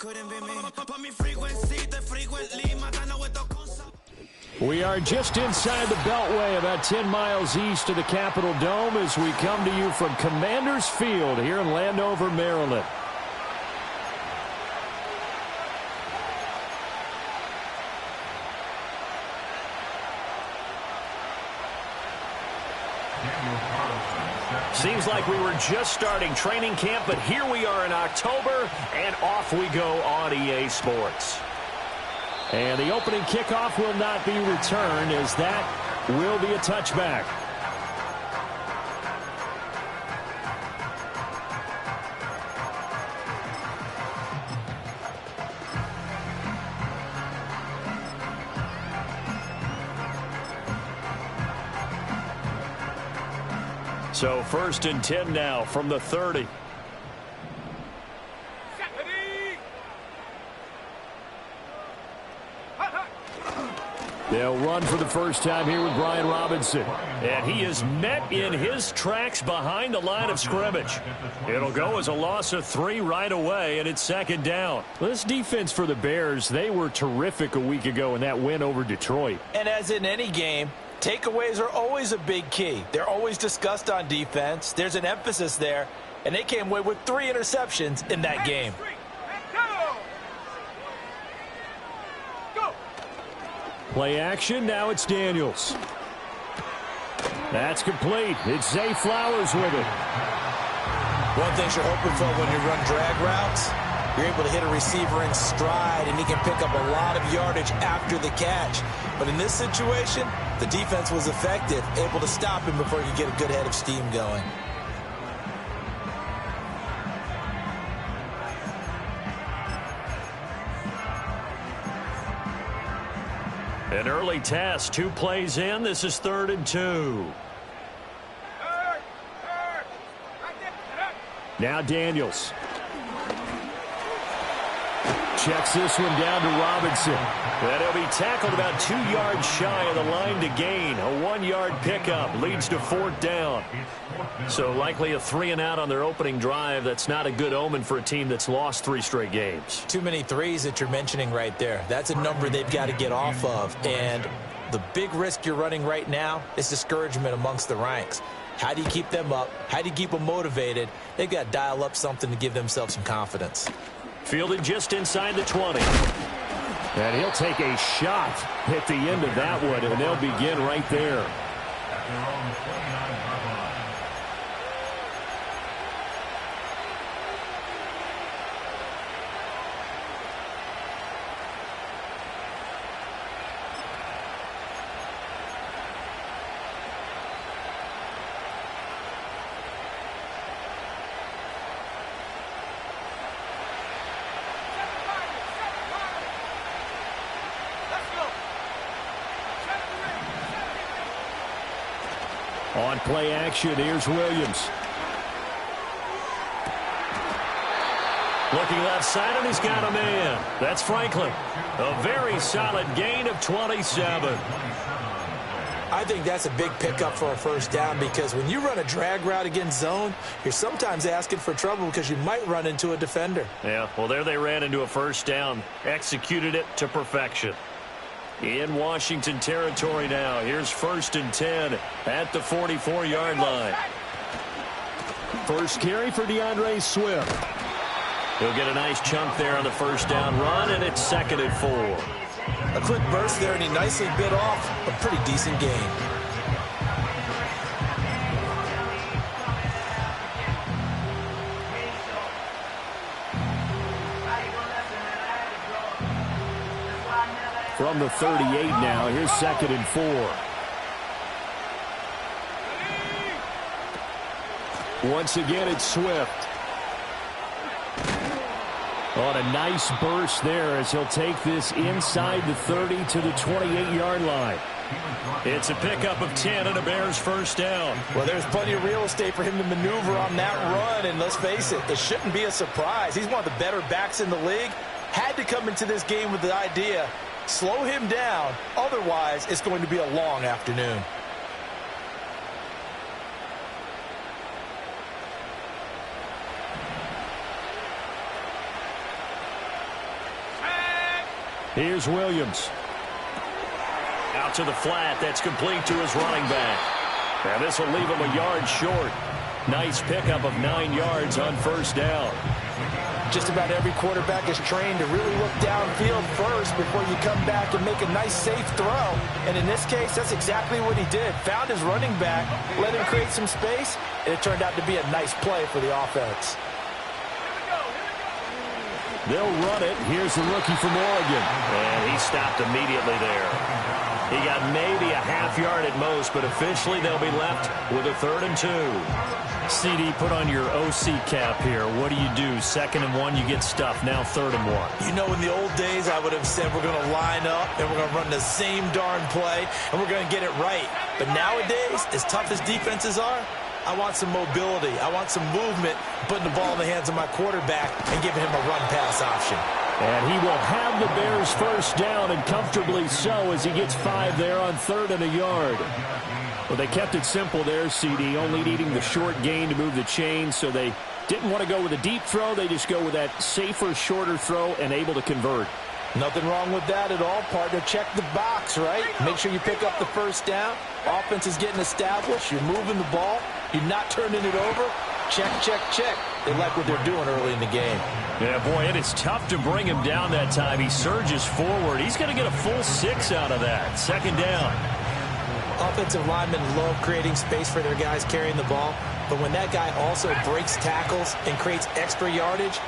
We are just inside the Beltway, about 10 miles east of the Capitol Dome, as we come to you from Commanders Field here in Landover, Maryland. Seems like we were just starting training camp, but here we are in October, and off we go on EA Sports. And the opening kickoff will not be returned, as that will be a touchback. So 1st and 10 now from the 30. They'll run for the first time here with Brian Robinson. And he is met in his tracks behind the line of scrimmage. It'll go as a loss of 3 right away, and it's 2nd down. This defense for the Bears, they were terrific a week ago in that win over Detroit. And as in any game, takeaways are always a big key. They're always discussed on defense. There's an emphasis there, and they came away with 3 interceptions in that game. Play action, now it's Daniels. That's complete. It's Zay Flowers with it. One thing you're hoping for when you run drag routes, you're able to hit a receiver in stride, and he can pick up a lot of yardage after the catch. But in this situation, the defense was effective, able to stop him before he could get a good head of steam going. An early test, 2 plays in. This is 3rd and 2. Now Daniels. Checks this one down to Robinson. And he'll be tackled about 2 yards shy of the line to gain. A 1-yard pickup leads to 4th down. So likely a 3-and-out on their opening drive. That's not a good omen for a team that's lost 3 straight games. Too many threes that you're mentioning right there. That's a number they've got to get off of. And the big risk you're running right now is discouragement amongst the ranks. How do you keep them up? How do you keep them motivated? They've got to dial up something to give themselves some confidence. Fielded just inside the 20. And he'll take a shot at the end of that one, and they'll begin right there. On play action, here's Williams. Looking left side, and he's got a man. That's Franklin. A very solid gain of 27. I think that's a big pickup for a 1st down, because when you run a drag route against zone, you're sometimes asking for trouble because you might run into a defender. Yeah, well, there they ran into a 1st down. Executed it to perfection. In Washington territory now. Here's 1st and 10 at the 44-yard line. First carry for DeAndre Swift. He'll get a nice chunk there on the 1st down run, and it's 2nd and 4. A quick burst there, and he nicely bit off a pretty decent gain. From the 38 now, here's 2nd and 4. Once again, it's Swift. On a nice burst there as he'll take this inside the 30 to the 28-yard line. It's a pickup of 10 and a Bears 1st down. Well, there's plenty of real estate for him to maneuver on that run, and let's face it, it shouldn't be a surprise. He's one of the better backs in the league. Had to come into this game with the idea, slow him down, otherwise it's going to be a long afternoon. Here's Williams. Out to the flat. That's complete to his running back. And this will leave him a yard short. Nice pickup of 9 yards on first down. Just about every quarterback is trained to really look downfield first before you come back and make a nice, safe throw. And in this case, that's exactly what he did. Found his running back, let him create some space, and it turned out to be a nice play for the offense. They'll run it. Here's the rookie from Oregon. And he stopped immediately there. He got maybe a half yard at most, but officially they'll be left with a 3rd and 2. CD, put on your OC cap here. What do? 2nd and 1, you get stuffed. Now 3rd and 1. You know, in the old days, I would have said we're going to line up and we're going to run the same darn play and we're going to get it right. But nowadays, as tough as defenses are, I want some mobility. I want some movement, putting the ball in the hands of my quarterback and giving him a run-pass option. And he will have the Bears first down, and comfortably so, as he gets 5 there on 3rd and a yard. Well, they kept it simple there, CD, only needing the short gain to move the chain, so they didn't want to go with a deep throw. They just go with that safer, shorter throw and able to convert. Nothing wrong with that at all, partner. Check the box, right? Make sure you pick up the first down. Offense is getting established. You're moving the ball. You're not turning it over. Check, check, check. They like what they're doing early in the game. Yeah, boy, it is tough to bring him down that time. He surges forward. He's going to get a full 6 out of that. 2nd down. Offensive linemen love creating space for their guys carrying the ball, but when that guy also breaks tackles and creates extra yardage,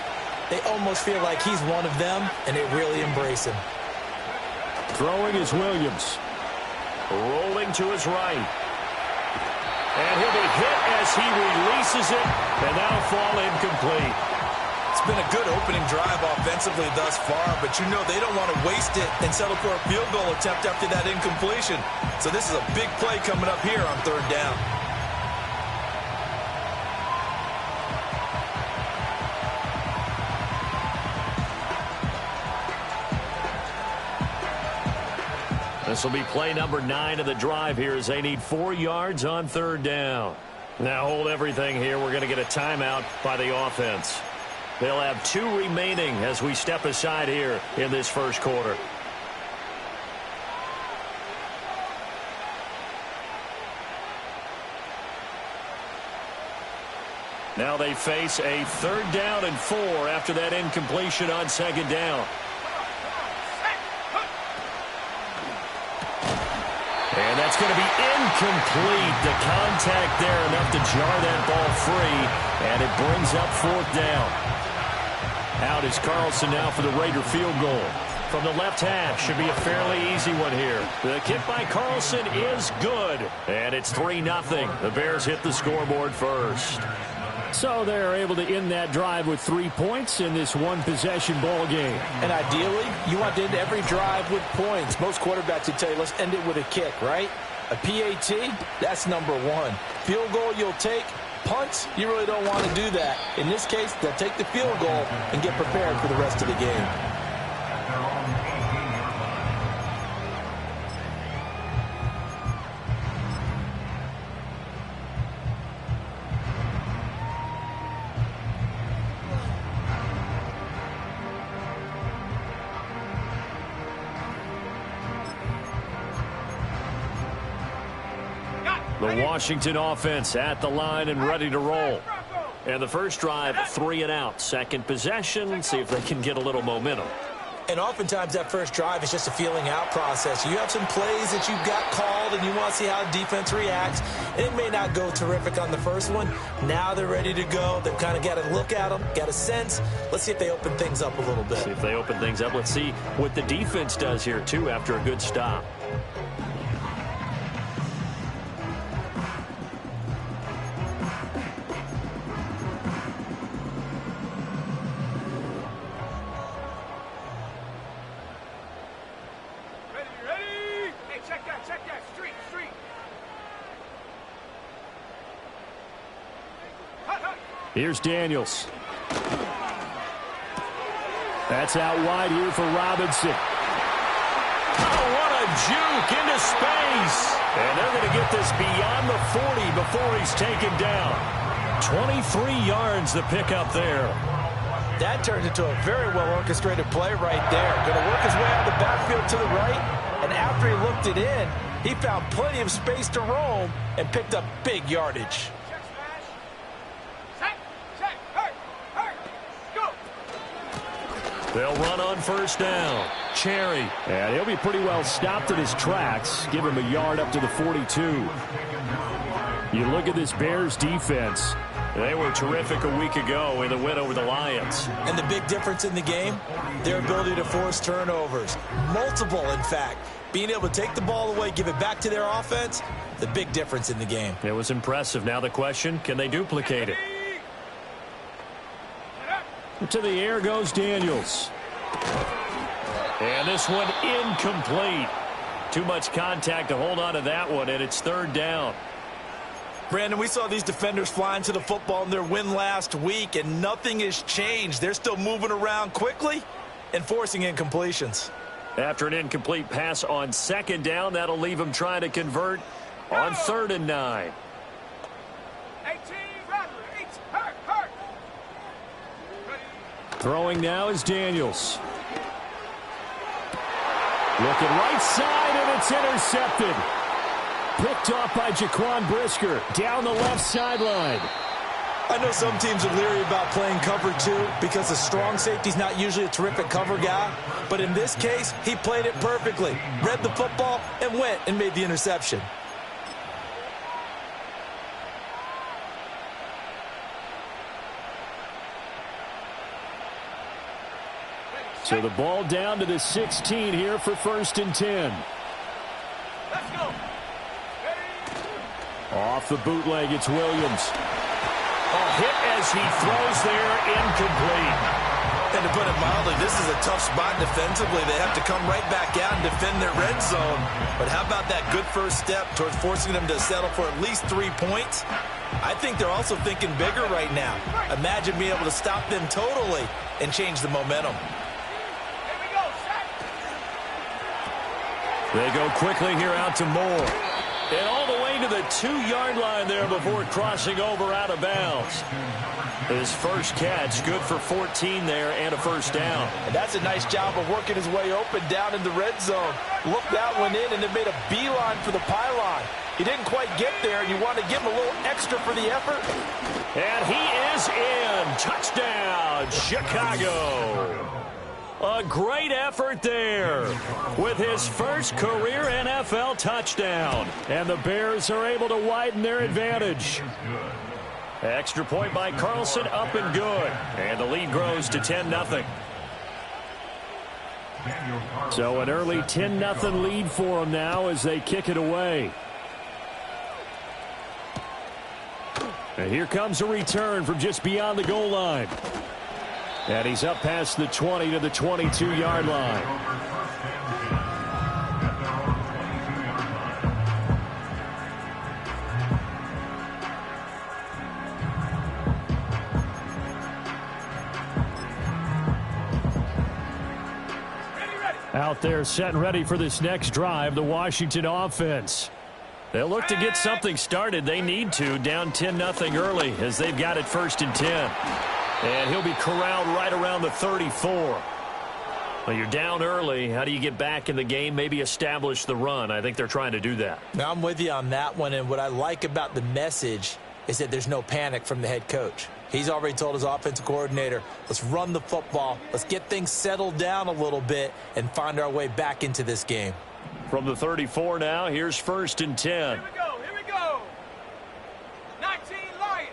they almost feel like he's one of them, and they really embrace him. Throwing is Williams. Rolling to his right. And he'll be hit as he releases it, and that'll fall incomplete. It's been a good opening drive offensively thus far, but you know they don't want to waste it and settle for a field goal attempt after that incompletion. So this is a big play coming up here on 3rd down. This will be play number 9 of the drive here as they need 4 yards on 3rd down. Now hold everything here. We're going to get a timeout by the offense. They'll have 2 remaining as we step aside here in this first quarter. Now they face a 3rd down and 4 after that incompletion on 2nd down. And that's going to be incomplete. The contact there enough to jar that ball free, and it brings up 4th down. Out is Carlson now for the Raider field goal. From the left hash, should be a fairly easy one here. The kick by Carlson is good, and it's 3-0. The Bears hit the scoreboard first. So they're able to end that drive with 3 points in this one-possession ball game. And ideally, you want to end every drive with points. Most quarterbacks would tell you, let's end it with a kick, right? A PAT, that's number 1. Field goal you'll take. Punts, you really don't want to do that. In this case, they'll take the field goal and get prepared for the rest of the game. The Washington offense at the line and ready to roll. And the first drive, 3 and out. Second possession, see if they can get a little momentum. And oftentimes that first drive is just a feeling out process. You have some plays that you've got called and you want to see how defense reacts. And it may not go terrific on the first one. Now they're ready to go. They've kind of got to look at them, got a sense. Let's see if they open things up a little bit. See if they open things up. Let's see what the defense does here, too, after a good stop. Here's Daniels. That's out wide here for Robinson. Oh, what a juke into space. And they're going to get this beyond the 40 before he's taken down. 23 yards the pickup there. That turned into a very well-orchestrated play right there. Going to work his way out of the backfield to the right, and after he looked it in, he found plenty of space to roam and picked up big yardage. They'll run on first down. Cherry. And he'll be pretty well stopped in his tracks. Give him a yard up to the 42. You look at this Bears defense. They were terrific a week ago in the win over the Lions. And the big difference in the game, their ability to force turnovers. Multiple, in fact. Being able to take the ball away, give it back to their offense, the big difference in the game. It was impressive. Now the question, can they duplicate it? To the air goes Daniels. And this one incomplete. Too much contact to hold on to that one, and it's third down. Brandon, we saw these defenders flying to the football in their win last week, and nothing has changed. They're still moving around quickly and forcing incompletions. After an incomplete pass on second down, that'll leave them trying to convert on 3rd and 9. Throwing now is Daniels. Looking right side, and it's intercepted. Picked off by Jaquan Brisker down the left sideline. I know some teams are leery about playing cover 2 because the strong safety's not usually a terrific cover guy. But in this case, he played it perfectly. Read the football and went and made the interception. So the ball down to the 16 here for 1st and 10. Let's go. Off the bootleg, it's Williams. A hit as he throws there, incomplete. And to put it mildly, this is a tough spot defensively. They have to come right back out and defend their red zone. But how about that good first step towards forcing them to settle for at least 3 points? I think they're also thinking bigger right now. Imagine being able to stop them totally and change the momentum. They go quickly here out to Moore. And all the way to the 2-yard line there before crossing over out of bounds. His first catch, good for 14 there and a first down. And that's a nice job of working his way open down in the red zone. Looked that one in and then made a beeline for the pylon. He didn't quite get there, and you want to give him a little extra for the effort. And he is in. Touchdown, Chicago. A great effort there with his first career NFL touchdown. And the Bears are able to widen their advantage. Extra point by Carlson, up and good. And the lead grows to 10-0. So an early 10-0 lead for them now as they kick it away. And here comes a return from just beyond the goal line. And he's up past the 20 to the 22-yard line. Out there set and ready for this next drive, the Washington offense. They'll look to get something started. They need to, down 10-0 early as they've got it 1st and 10. And he'll be corralled right around the 34. Well, you're down early. How do you get back in the game? Maybe establish the run. I think they're trying to do that. Now, I'm with you on that one, and what I like about the message is that there's no panic from the head coach. He's already told his offensive coordinator, let's run the football, let's get things settled down a little bit and find our way back into this game. From the 34 now, here's 1st and 10. Here we go. 19 Lions.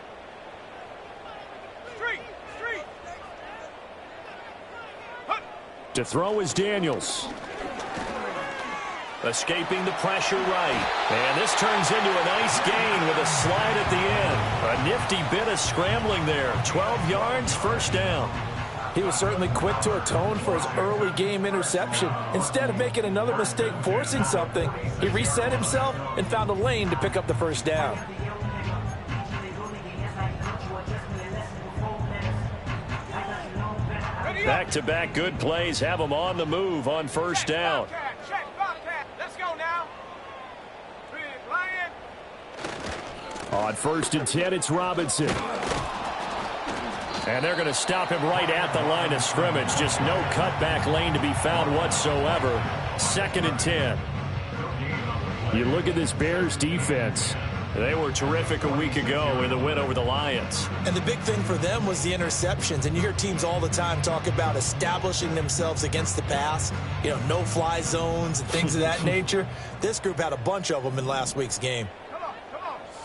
Street. To throw is Daniels. Escaping the pressure right. And this turns into a nice gain with a slide at the end. A nifty bit of scrambling there. 12 yards, 1st down. He was certainly quick to atone for his early game interception. Instead of making another mistake forcing something, he reset himself and found a lane to pick up the 1st down. Back-to-back good plays have them on the move on 1st down. Let's go now. On 1st and 10, it's Robinson. And they're going to stop him right at the line of scrimmage. Just no cutback lane to be found whatsoever. 2nd and 10. You look at this Bears defense. They were terrific a week ago in the win over the Lions. And the big thing for them was the interceptions. And you hear teams all the time talk about establishing themselves against the pass. You know, no-fly zones and things of that nature. This group had a bunch of them in last week's game. Come on,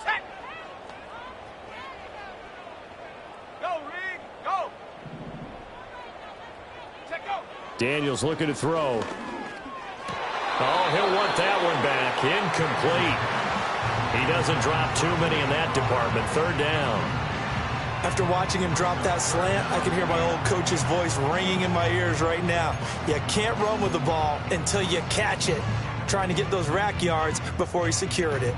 set. Go, Rig, go. Check go. Daniels looking to throw. Oh, he'll want that one back. Incomplete. He doesn't drop too many in that department. 3rd down. After watching him drop that slant, I can hear my old coach's voice ringing in my ears right now. You can't run with the ball until you catch it. Trying to get those rack yards before he secured it.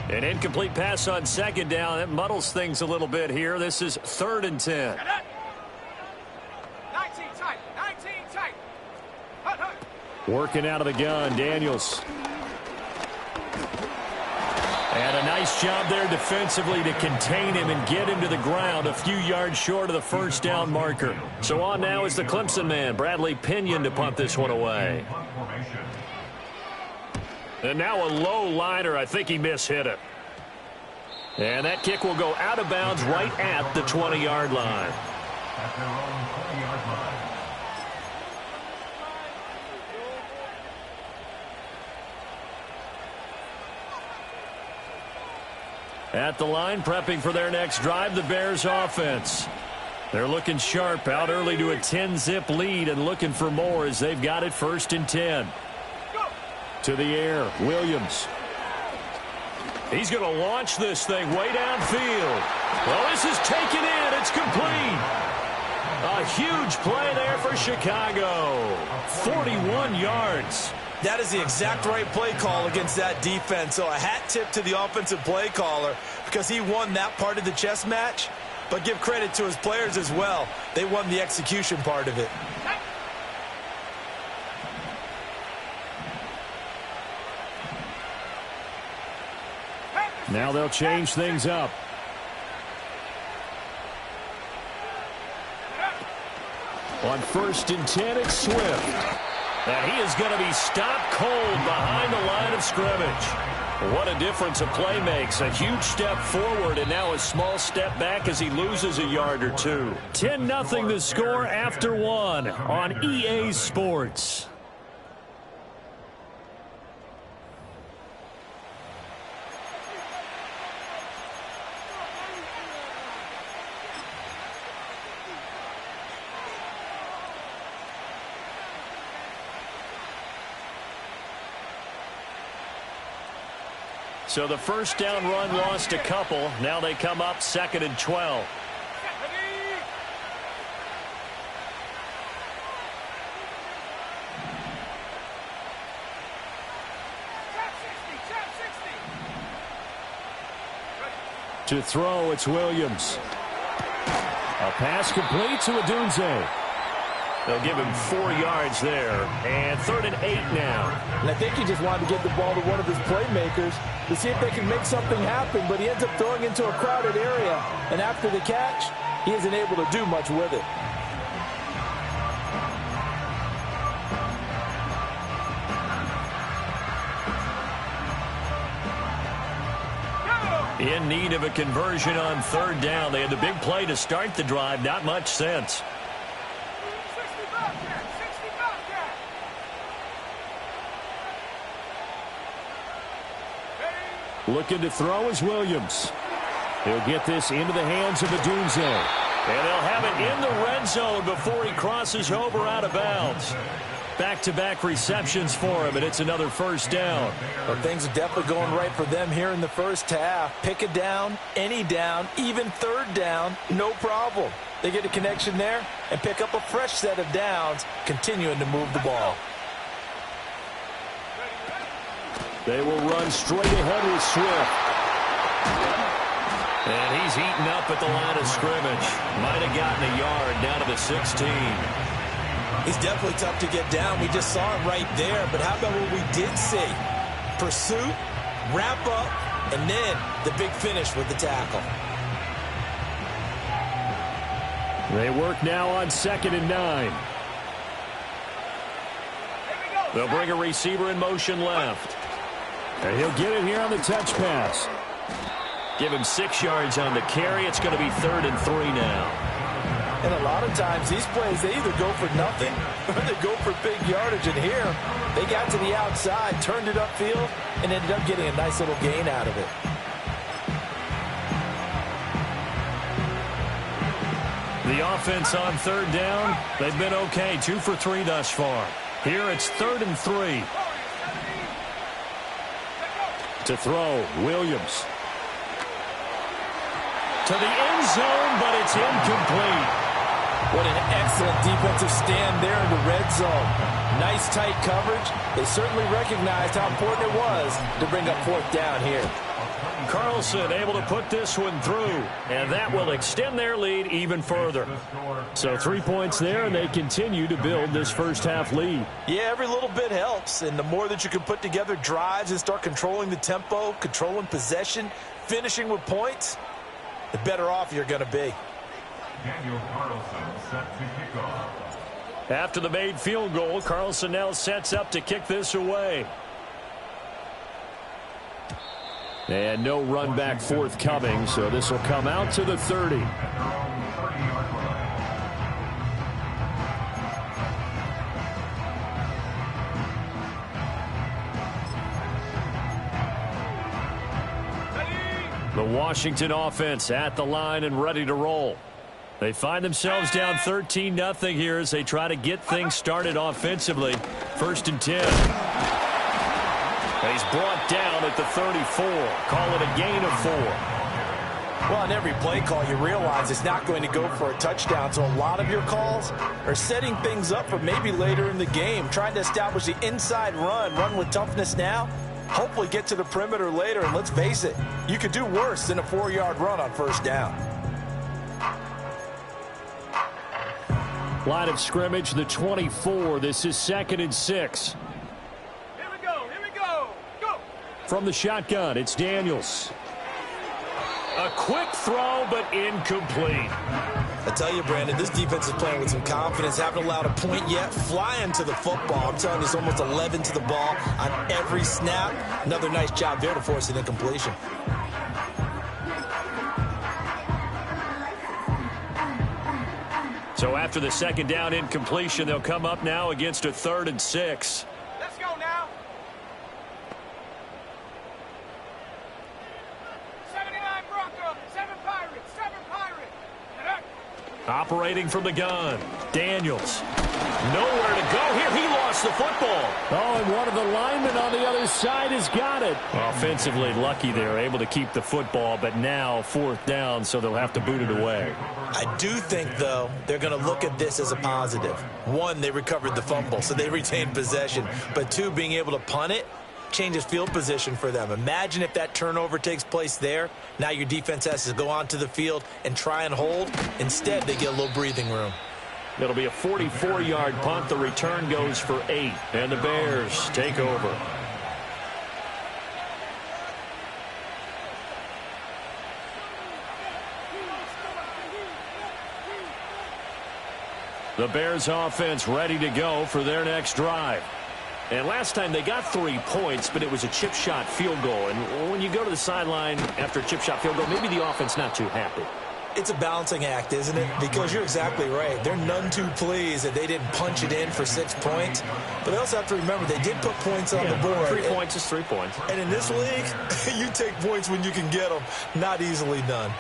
An incomplete pass on 2nd down. That muddles things a little bit here. This is 3rd and 10. 19 tight. 19 tight. Hut. Working out of the gun, Daniels. And a nice job there defensively to contain him and get him to the ground a few yards short of the 1st down marker. So on now is the Clemson man, Bradley Pinion, to punt this one away. And now a low liner. I think he mishit it. And that kick will go out of bounds right at the 20-yard line. At their own 20-yard line. At the line, prepping for their next drive, the Bears offense. They're looking sharp, out early to a 10-zip lead and looking for more as they've got it 1st and 10. To the air, Williams. He's going to launch this thing way downfield. Well, this is taken in. It's complete. A huge play there for Chicago. 41 yards. That is the exact right play call against that defense. So a hat tip to the offensive play caller because he won that part of the chess match. But give credit to his players as well. They won the execution part of it. Now they'll change things up. On 1st and 10, it's Swift. And he is going to be stopped cold behind the line of scrimmage. What a difference a play makes. A huge step forward and now a small step back as he loses a yard or two. 10-0 the score after 1 on EA Sports. So the 1st down run lost a couple. Now they come up 2nd and 12. To throw, it's Williams. A pass complete to Odunze. They'll give him 4 yards there. And 3rd and 8 now. And I think he just wanted to get the ball to one of his playmakers to see if they can make something happen, but he ends up throwing into a crowded area. And after the catch, he isn't able to do much with it. In need of a conversion on 3rd down. They had the big play to start the drive. Not much sense. Looking to throw is Williams. He'll get this into the hands of Odunze. And they'll have it in the red zone before he crosses over out of bounds. Back-to-back receptions for him, and it's another 1st down. Well, things are definitely going right for them here in the 1st half. Pick a down, any down, even 3rd down, no problem. They get a connection there and pick up a fresh set of downs, continuing to move the ball. They will run straight ahead with Swift. And he's eaten up at the line of scrimmage. Might have gotten a yard down to the 16. He's definitely tough to get down. We just saw it right there. But how about what we did see? Pursuit, wrap up, and then the big finish with the tackle. They work now on 2nd and 9. They'll bring a receiver in motion left. And he'll get it here on the touch pass. Give him 6 yards on the carry. It's going to be 3rd and 3 now. And a lot of times these plays, they either go for nothing or they go for big yardage. And here, they got to the outside, turned it upfield, and ended up getting a nice little gain out of it. The offense on 3rd down, they've been okay. 2 for 3 thus far. Here it's 3rd and 3. To throw, Williams. To the end zone, but it's incomplete. What an excellent defensive stand there in the red zone. Nice tight coverage. They certainly recognized how important it was to bring up 4th down here. Carlson able to put this one through, and that will extend their lead even further. So 3 points there, and they continue to build this first half lead. Yeah, every little bit helps, and the more that you can put together drives and start controlling the tempo, controlling possession, finishing with points, the better off you're going to be. After the made field goal, Carlson now sets up to kick this away. And no run back forthcoming, so this will come out to the 30. The Washington offense at the line and ready to roll. They find themselves down 13-0 here as they try to get things started offensively. 1st and 10. He's brought down at the 34. Call it a gain of 4. Well, on every play call, you realize it's not going to go for a touchdown. So a lot of your calls are setting things up for maybe later in the game, trying to establish the inside run with toughness now, hopefully get to the perimeter later. And let's face it, you could do worse than a 4-yard run on 1st down. Line of scrimmage, the 24. This is 2nd and 6. Here we go. Go. From the shotgun, it's Daniels. A quick throw, but incomplete. I tell you, Brandon, this defense is playing with some confidence. Haven't allowed a point yet. Flying to the football. I'm telling you, it's almost 11 to the ball on every snap. Another nice job there to force an incompletion. So after the 2nd down incompletion, they'll come up now against a 3rd and 6. Let's go now. 79 Bronco, 7 Pirates, 7 Pirates. Operating from the gun, Daniels. Nowhere to go here. He lost the football. Oh, and one of the linemen on the other side has got it. Offensively lucky they're able to keep the football, but now 4th down, so they'll have to boot it away. I do think, though, they're going to look at this as a positive. 1, they recovered the fumble, so they retained possession. But 2, being able to punt it changes field position for them. Imagine if that turnover takes place there. Now your defense has to go onto the field and try and hold. Instead, they get a little breathing room. It'll be a 44-yard punt. The return goes for 8, and the Bears take over. The Bears offense ready to go for their next drive. And last time they got 3 points, but it was a chip shot field goal. And when you go to the sideline after a chip shot field goal, maybe the offense not too happy. It's a balancing act, isn't it? Because you're exactly right. They're none too pleased that they didn't punch it in for 6 points. But they also have to remember they did put points on the board. 3 points is 3 points. And in this league, you take points when you can get them. Not easily done.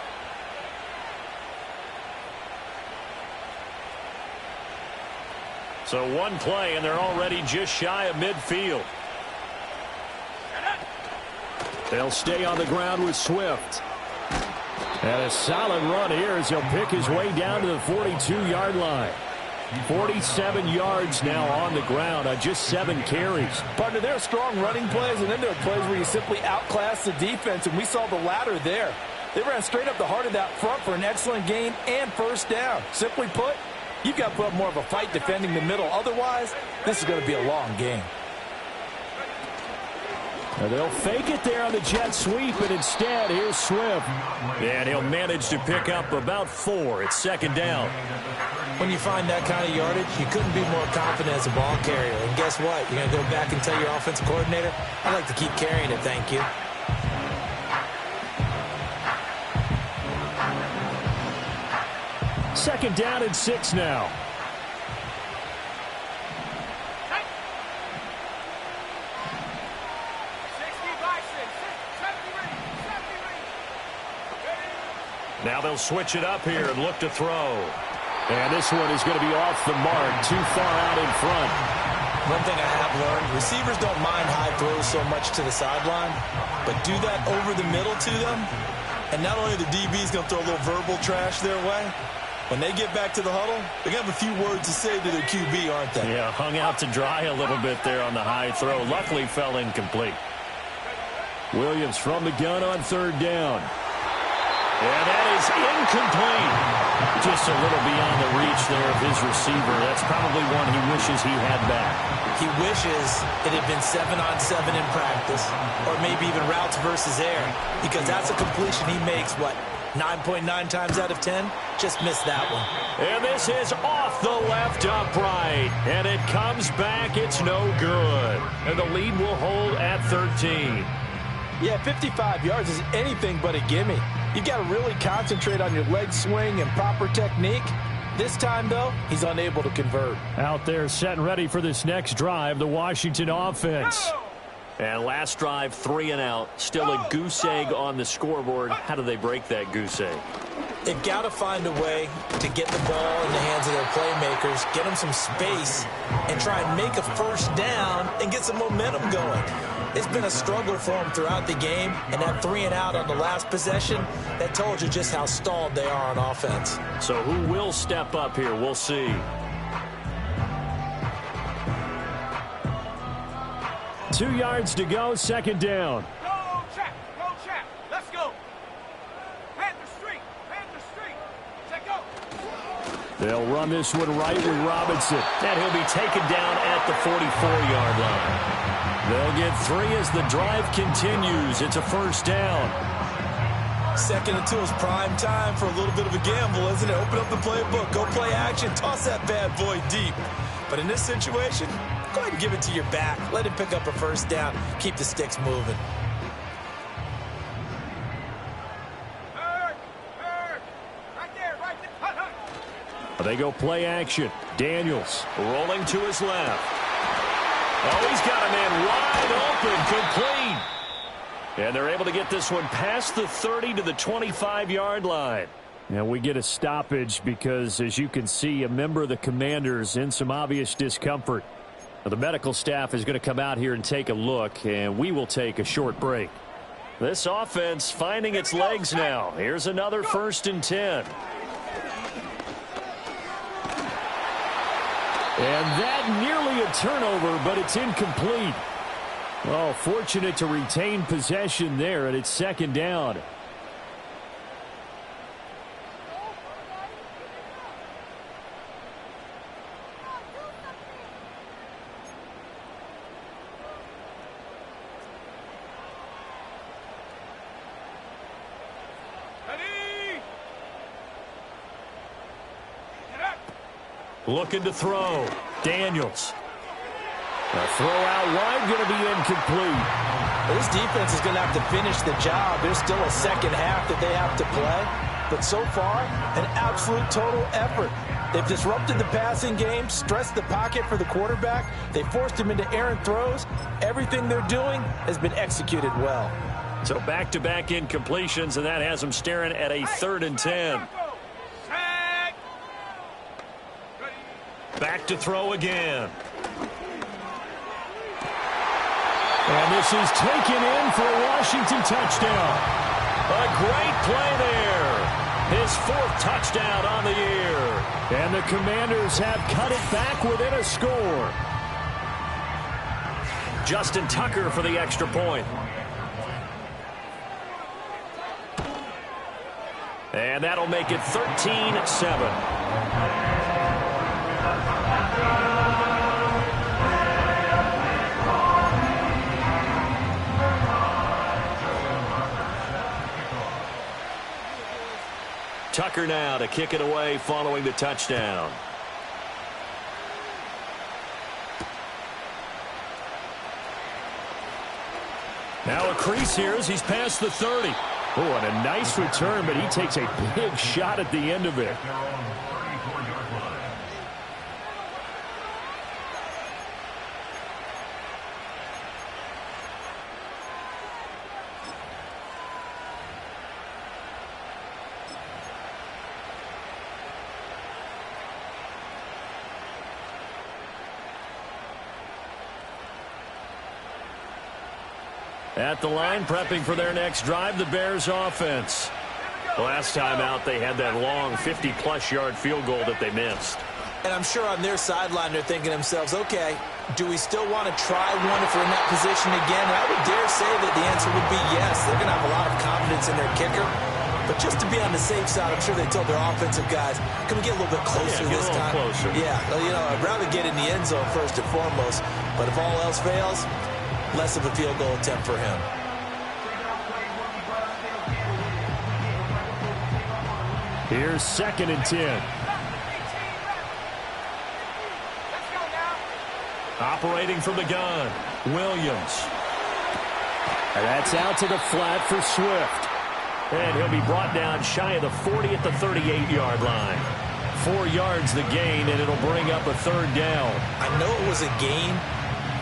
So 1 play, and they're already just shy of midfield. They'll stay on the ground with Swift. And a solid run here as he'll pick his way down to the 42-yard line. 47 yards now on the ground on just 7 carries. Partner, there are strong running plays, and then there are plays where you simply outclass the defense, and we saw the latter there. They ran straight up the heart of that front for an excellent gain and 1st down. Simply put, you've got to put up more of a fight defending the middle. Otherwise, this is going to be a long game. And they'll fake it there on the jet sweep, and instead, here's Swift. And he'll manage to pick up about 4. It's second down. When you find that kind of yardage, you couldn't be more confident as a ball carrier. And guess what? You're going to go back and tell your offensive coordinator, I'd like to keep carrying it, thank you. Second down and 6 now. Now they'll switch it up here and look to throw. And this one is going to be off the mark, too far out in front. One thing I have learned, receivers don't mind high throws so much to the sideline, but do that over the middle to them, and not only the DB's going to throw a little verbal trash their way, when they get back to the huddle, they're going to have a few words to say to their QB, aren't they? Yeah, hung out to dry a little bit there on the high throw. Luckily fell incomplete. Williams from the gun on third down. And that is incomplete. Just a little beyond the reach there of his receiver. That's probably one he wishes he had back. He wishes it had been 7-on-7 in practice, or maybe even routes versus air, because that's a completion he makes, 9.9 times out of 10? Just missed that one. And this is off the left upright. And it comes back. It's no good. And the lead will hold at 13. Yeah, 55 yards is anything but a gimme. You've got to really concentrate on your leg swing and proper technique. This time, though, he's unable to convert. Out there set and ready for this next drive, the Washington offense. And last drive, 3 and out. Still a goose egg on the scoreboard. How do they break that goose egg? They've got to find a way to get the ball in the hands of their playmakers, get them some space, and try and make a first down and get some momentum going. It's been a struggle for them throughout the game, and that 3 and out on the last possession, that told you just how stalled they are on offense. So who will step up here? We'll see. Two yards to go, second down. Go, check. Go, check. Let's go. Panther Street. Panther Street. Check go. They'll run this one right with Robinson. And he'll be taken down at the 44-yard line. They'll get 3 as the drive continues. It's a first down. 2nd and 2 is prime time for a little bit of a gamble, isn't it? Open up the playbook, go play action, toss that bad boy deep. But in this situation, go ahead and give it to your back. Let him pick up a first down. Keep the sticks moving. Right there, right there. Hut, hut. They go play action. Daniels rolling to his left. Oh, he's got a man wide open, complete. And they're able to get this one past the 30 to the 25-yard line. And we get a stoppage because, as you can see, a member of the Commanders in some obvious discomfort. Now, the medical staff is going to come out here and take a look, and we will take a short break. This offense finding its legs now. Here's another 1st and 10. And that nearly a turnover, but it's incomplete. Oh, fortunate to retain possession there, and it's second down. Looking to throw. Daniels. A throw out wide, going to be incomplete. This defense is going to have to finish the job. There's still a second half that they have to play. But so far, an absolute total effort. They've disrupted the passing game, stressed the pocket for the quarterback. They forced him into errant throws. Everything they're doing has been executed well. So back-to-back incompletions, and that has them staring at a 3rd and 10. Back to throw again. And this is taken in for a Washington touchdown. A great play there. His 4th touchdown on the year. And the Commanders have cut it back within a score. Justin Tucker for the extra point. And that'll make it 13-7. Tucker now to kick it away following the touchdown. Now a crease here as he's past the 30. Oh, and a nice return, but he takes a big shot at the end of it. At the line, prepping for their next drive, the Bears offense. Last time out, they had that long 50-plus yard field goal that they missed. And I'm sure on their sideline, they're thinking to themselves, okay, do we still want to try one if we're in that position again? And I would dare say that the answer would be yes. They're going to have a lot of confidence in their kicker. But just to be on the safe side, I'm sure they told their offensive guys, can we get a little bit closer this time? Closer. Yeah, you know, I'd rather get in the end zone first and foremost. But if all else fails, less of a field goal attempt for him. Here's 2nd and 10. Operating from the gun, Williams. And that's out to the flat for Swift. And he'll be brought down shy of the 40 at the 38-yard line. 4 yards the gain, and it'll bring up a 3rd down. I know it was a gain,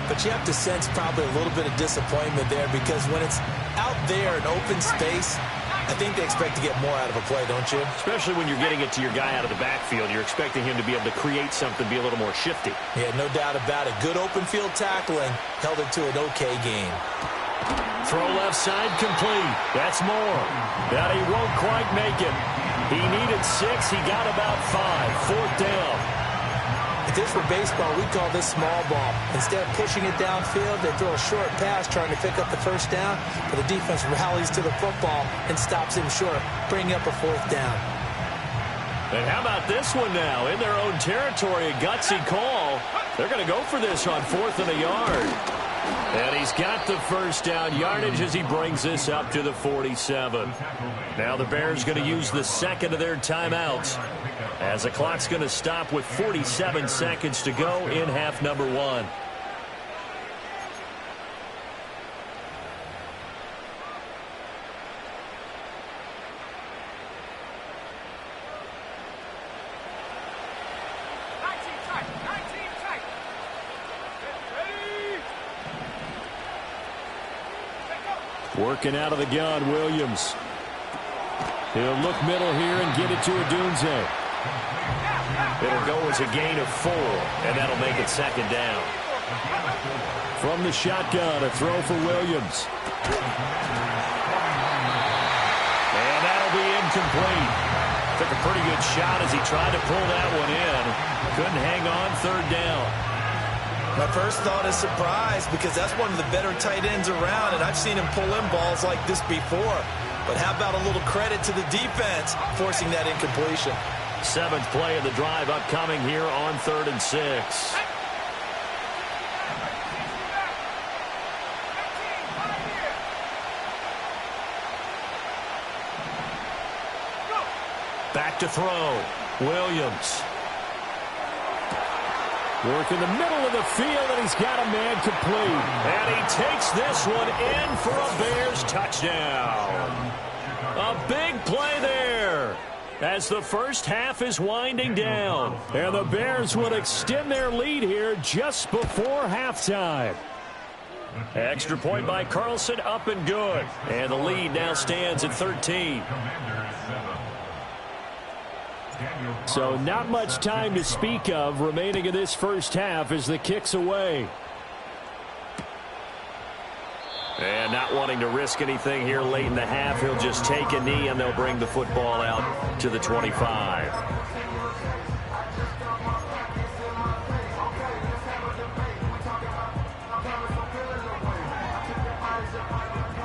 but you have to sense probably a little bit of disappointment there because when it's out there in open space, I think they expect to get more out of a play, don't you? Especially when you're getting it to your guy out of the backfield. You're expecting him to be able to create something, be a little more shifty. Yeah, no doubt about it. Good open field tackling held it to an okay gain. Throw left side complete. That's more. That he won't quite make it. He needed 6. He got about 5. 4th down. If this were baseball, we'd call this small ball. Instead of pushing it downfield, they throw a short pass trying to pick up the 1st down, but the defense rallies to the football and stops him short, bringing up a 4th down. And how about this one now? In their own territory, a gutsy call. They're going to go for this on 4th and a yard. And he's got the 1st down yardage as he brings this up to the 47. Now the Bears going to use the 2nd of their timeouts, as the clock's going to stop with 47 seconds to go in half number 1. Working out of the gun, Williams. He'll look middle here and get it to Odunze. It'll go as a gain of 4, and that'll make it 2nd down. From the shotgun, a throw for Williams. And that'll be incomplete. Took a pretty good shot as he tried to pull that one in. Couldn't hang on, 3rd down. My first thought is surprise because that's one of the better tight ends around, and I've seen him pull in balls like this before. But how about a little credit to the defense forcing that incompletion? 7th play of the drive upcoming here on 3rd and 6. Back to throw. Williams. Work in the middle of the field, and he's got a man complete. And he takes this one in for a Bears touchdown. A big play there as the first half is winding down. And the Bears will extend their lead here just before halftime. Extra point by Carlson, up and good. And the lead now stands at 13. So not much time to speak of remaining in this first half as the kick's away. And not wanting to risk anything here late in the half, he'll just take a knee and they'll bring the football out to the 25.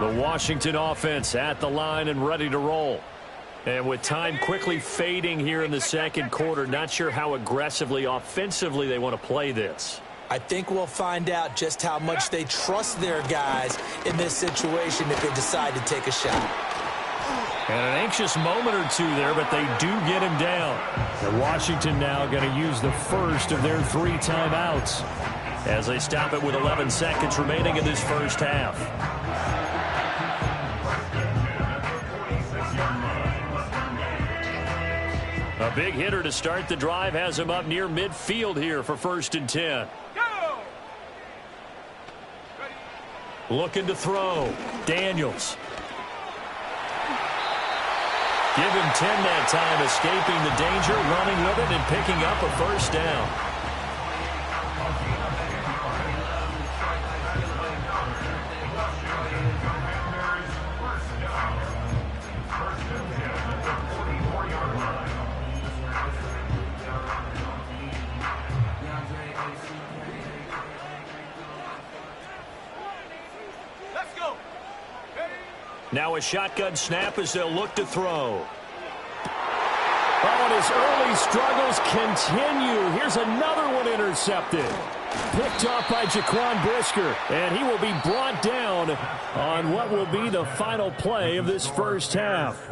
The Washington offense at the line and ready to roll. And with time quickly fading here in the 2nd quarter, not sure how aggressively, offensively they want to play this. I think we'll find out just how much they trust their guys in this situation if they decide to take a shot. And an anxious moment or two there, but they do get him down. And Washington now going to use the first of their 3 timeouts as they stop it with 11 seconds remaining in this first half. A big hitter to start the drive has him up near midfield here for 1st and 10. Go! Looking to throw. Daniels. Give him 10 that time, escaping the danger, running with it, and picking up a first down. Let's go! Now a shotgun snap as they'll look to throw. Oh, and his early struggles continue. Here's another one intercepted. Picked off by Jaquan Brisker, and he will be brought down on what will be the final play of this first half.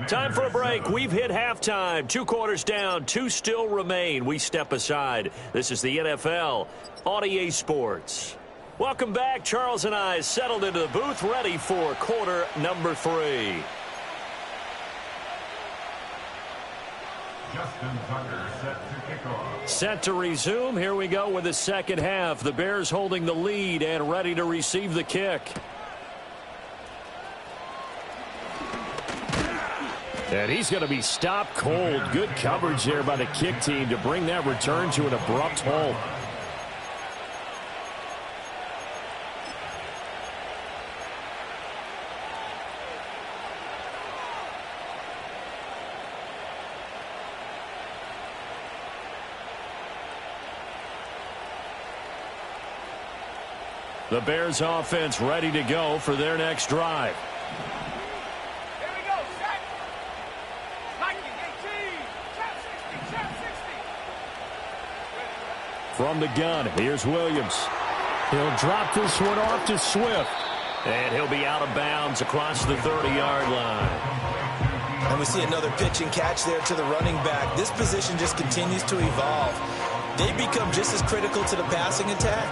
Time for a break. We've hit halftime. 2 quarters down, 2 still remain. We step aside. This is the NFL on EA Sports. Welcome back. Charles and I settled into the booth, ready for quarter number 3. Justin Tucker set to kick off. Set to resume. Here we go with the second half. The Bears holding the lead and ready to receive the kick. And he's going to be stopped cold. Good coverage there by the kick team to bring that return to an abrupt halt. The Bears offense ready to go for their next drive. Here we go, set! 19, 18, trap 60, trap 60. From the gun, here's Williams. He'll drop this one off to Swift. And he'll be out of bounds across the 30-yard line. And we see another pitch and catch there to the running back. This position just continues to evolve. They become just as critical to the passing attack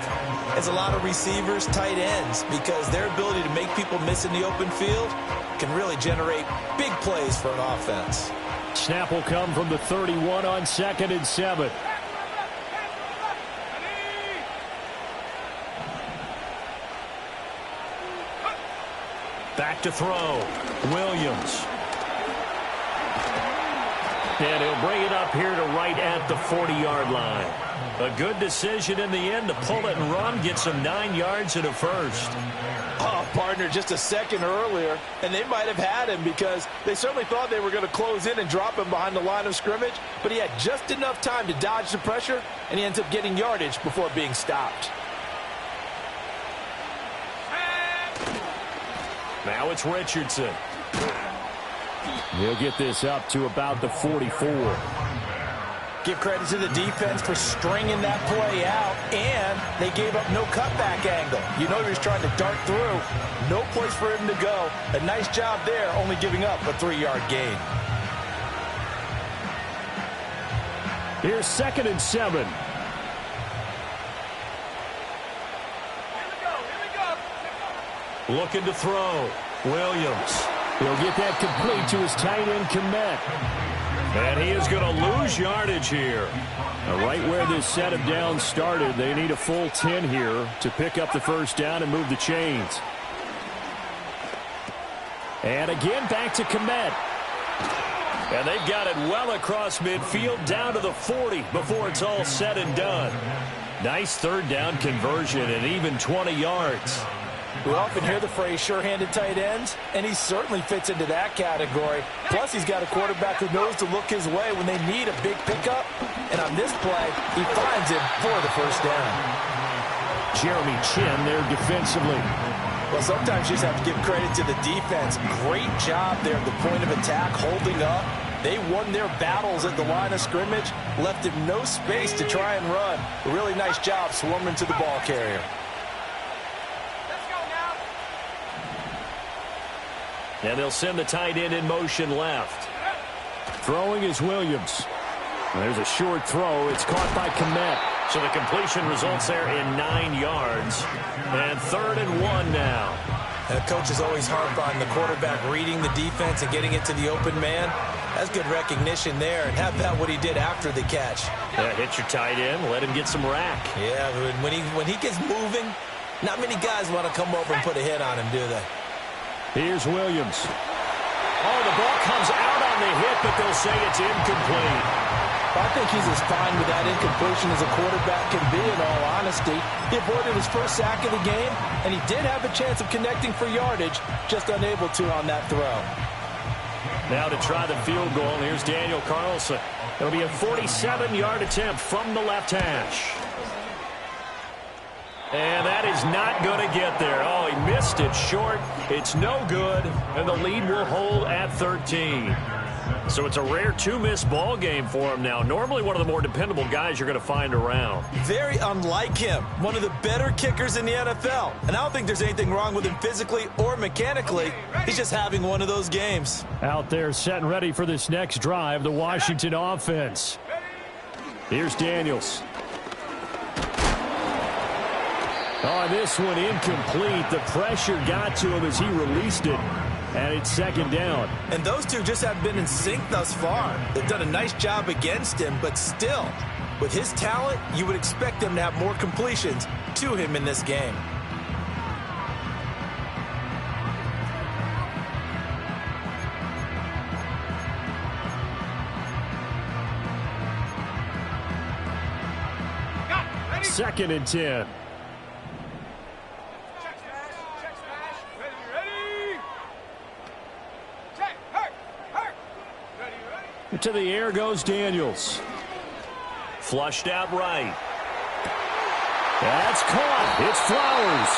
as a lot of receivers, tight ends, because their ability to make people miss in the open field can really generate big plays for an offense. Snap will come from the 31 on 2nd and 7. Back to throw. Williams. And he'll bring it up here to right at the 40-yard line. A good decision in the end to pull it and run, get some 9 yards and a first. Oh, partner, just a second earlier, and they might have had him because they certainly thought they were going to close in and drop him behind the line of scrimmage, but he had just enough time to dodge the pressure, and he ends up getting yardage before being stopped. Now it's Richardson. He'll get this up to about the 44. Give credit to the defense for stringing that play out, and they gave up no cutback angle. You know he was trying to dart through. No place for him to go. A nice job there, only giving up a 3-yard gain. Here's 2nd and 7. Here we go. Looking to throw. Williams. He'll get that complete to his tight end, Gaml. And he is going to lose yardage here. Now, right where this set of downs started, they need a full 10 here to pick up the first down and move the chains. And again, back to Gaml. And they've got it well across midfield, down to the 40 before it's all said and done. Nice 3rd down conversion and even 20 yards. We often hear the phrase sure-handed tight ends, and he certainly fits into that category. Plus, he's got a quarterback who knows to look his way when they need a big pickup. And on this play, he finds him for the first down. Jeremy Chin there defensively. Well, sometimes you just have to give credit to the defense. Great job there at the point of attack, holding up. They won their battles at the line of scrimmage, left him no space to try and run. A really nice job swarming to the ball carrier. And they'll send the tight end in motion left. Throwing is Williams. There's a short throw. It's caught by Gaml. So the completion results there in 9 yards. And 3rd and 1 now. And the coach is always harp on the quarterback reading the defense and getting it to the open man. That's good recognition there. And how about what he did after the catch? Yeah, hit your tight end. Let him get some rack. Yeah, when he gets moving, not many guys want to come over and put a hit on him, do they? Here's Williams. Oh, the ball comes out on the hit, but they'll say it's incomplete. I think he's as fine with that incompletion as a quarterback can be, in all honesty. He avoided his first sack of the game, and he did have a chance of connecting for yardage, just unable to on that throw. Now to try the field goal, here's Daniel Carlson. It'll be a 47-yard attempt from the left hash. And that is not going to get there. Oh, he missed it short. It's no good, and the lead will hold at 13. So it's a rare 2-miss ball game for him now. Normally one of the more dependable guys you're going to find around. Very unlike him. One of the better kickers in the NFL. And I don't think there's anything wrong with him physically or mechanically. He's just having one of those games. Out there set and ready for this next drive, the Washington offense. Here's Daniels. Oh, this one incomplete. The pressure got to him as he released it. And it's 2nd down. And those two just haven't been in sync thus far. They've done a nice job against him, but still, with his talent, you would expect him to have more completions to him in this game. Second and 10. To the air goes Daniels. Flushed out right. That's caught. It's Flowers.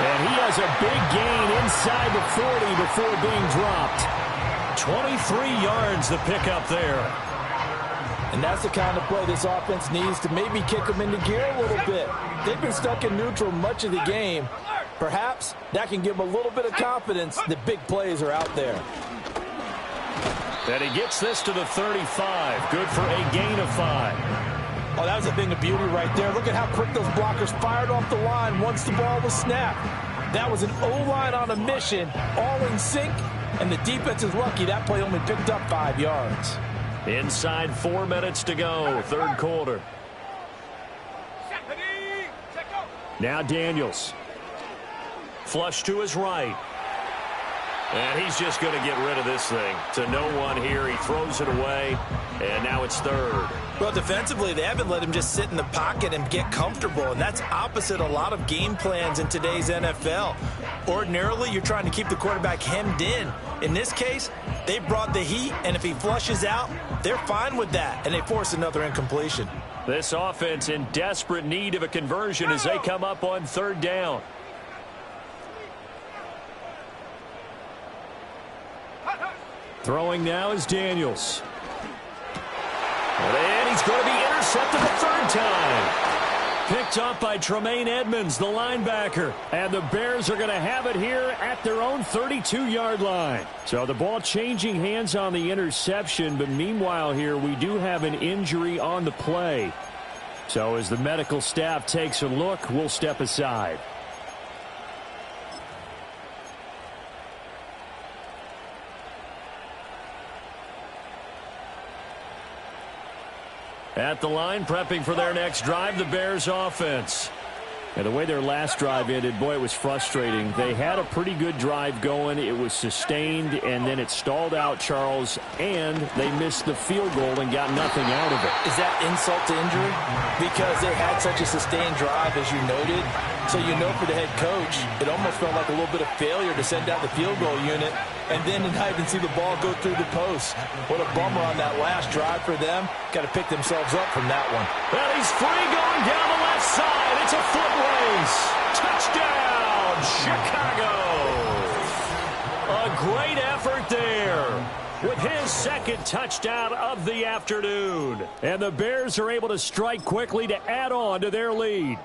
And he has a big gain inside the 40 before being dropped. 23 yards the pickup there. And that's the kind of play this offense needs to maybe kick them into gear a little bit. They've been stuck in neutral much of the game. Perhaps that can give them a little bit of confidence that big plays are out there. And he gets this to the 35. Good for a gain of 5. Oh, that was a thing of beauty right there. Look at how quick those blockers fired off the line once the ball was snapped. That was an O-line on a mission, all in sync, and the defense is lucky that play only picked up 5 yards. Inside 4 minutes to go, 3rd quarter. Now Daniels. Flush to his right. And he's just going to get rid of this thing. To no one here. He throws it away. And now it's 3rd. Well, defensively, they haven't let him just sit in the pocket and get comfortable. And that's opposite a lot of game plans in today's NFL. Ordinarily, you're trying to keep the quarterback hemmed in. In this case, they brought the heat. And if he flushes out, they're fine with that. And they force another incompletion. This offense in desperate need of a conversion as they come up on 3rd down. Throwing now is Daniels. And he's going to be intercepted the 3rd time. Picked up by Tremaine Edmonds, the linebacker. And the Bears are going to have it here at their own 32-yard line. So the ball changing hands on the interception. But meanwhile here, we do have an injury on the play. So as the medical staff takes a look, we'll step aside. At the line, prepping for their next drive, the Bears offense. And the way their last drive ended, boy, it was frustrating. They had a pretty good drive going. It was sustained, and then it stalled out, Charles, and they missed the field goal and got nothing out of it. Is that insult to injury? Because they had such a sustained drive, as you noted. So you know for the head coach, it almost felt like a little bit of failure to send out the field goal unit and then not even see the ball go through the post. What a bummer on that last drive for them. Got to pick themselves up from that one. Well, he's free going down the left side. It's a foot race. Touchdown, Chicago. A great effort there with his 2nd touchdown of the afternoon. And the Bears are able to strike quickly to add on to their lead.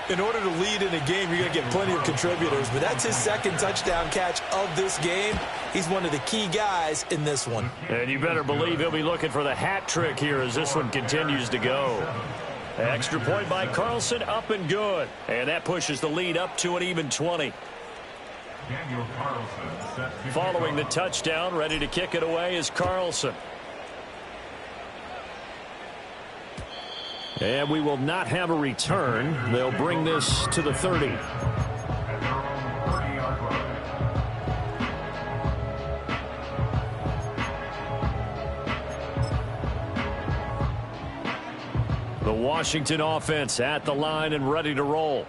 In order to lead in a game, you're going to get plenty of contributors, but that's his second touchdown catch of this game. He's one of the key guys in this one. And you better believe he'll be looking for the hat trick here as this one continues to go. Extra point by Carlson, up and good. And that pushes the lead up to an even 20. Following the touchdown, ready to kick it away is Carlson. And we will not have a return. They'll bring this to the 30. The Washington offense at the line and ready to roll.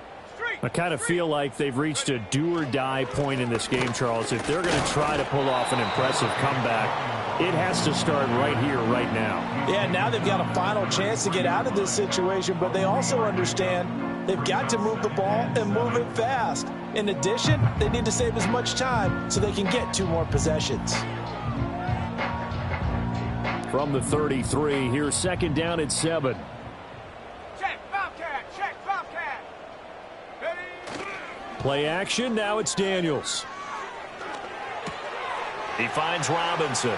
I kind of feel like they've reached a do-or-die point in this game, Charles. If they're going to try to pull off an impressive comeback, it has to start right here, right now. Yeah, now they've got a final chance to get out of this situation, but they also understand they've got to move the ball and move it fast. In addition, they need to save as much time so they can get 2 more possessions. From the 33, here's second down at 7. Play action, now it's Daniels. He finds Robinson.